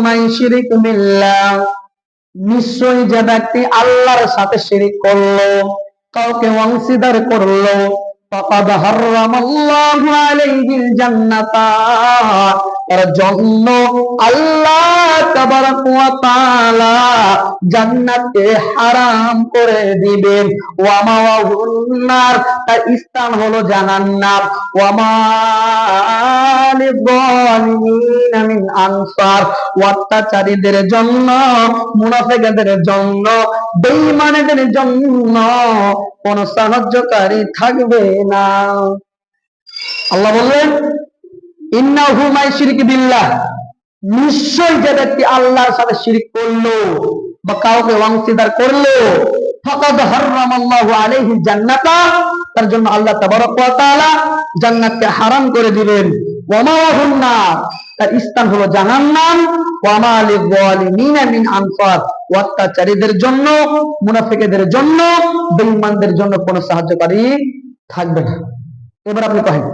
মান ইউশরিকু বিল্লাহ, নিশ্চয়ই যে ব্যক্তি আল্লাহর সাথে শিরিক করলো, কাউকে অংশীদার করলো, ফাকাদ হারামাল্লাহু আলাইহিল জান্নাতা, তার জন্য আল্লাহ তাবারাক ওয়া তাআলা জান্নাতকে হারাম করে দিবেন। ওয়া মাওয়াহুন নার, তার স্থান হলো জাহান্নাম। ওয়া মা লিযালিমিনা মিন আনসার, অত্যাচারীদের জন্য, মুনাফিকদের জন্য, বেঈমানদের জন্য কোন সাহায্যকারী থাকবে না। আল্লাহ বললেন ইন্নাহু মান ইউশরিক বিল্লাহ, নিশ্চয় যে ব্যক্তি আল্লাহর সাথে শিরক করলো বা কাউকে অংশীদার করলো, ফাকাদ হারামাল্লাহু আলাইহিল জান্নাতা, তার জন্য আল্লাহ তাবারক ওয়া তাআলা জান্নাতকে হারাম করে দিবেন। ওয়া মাওয়াহুন নার, তার স্থান হলো জাহান্নাম। ওয়া মা লিযালিমিনা মিন আনসার, অত্যাচারীদের জন্য, মুনাফিকদের জন্য, বেঈমানদের জন্য কোনো সাহায্যকারী থাকবে না। এবার আপনি কহেন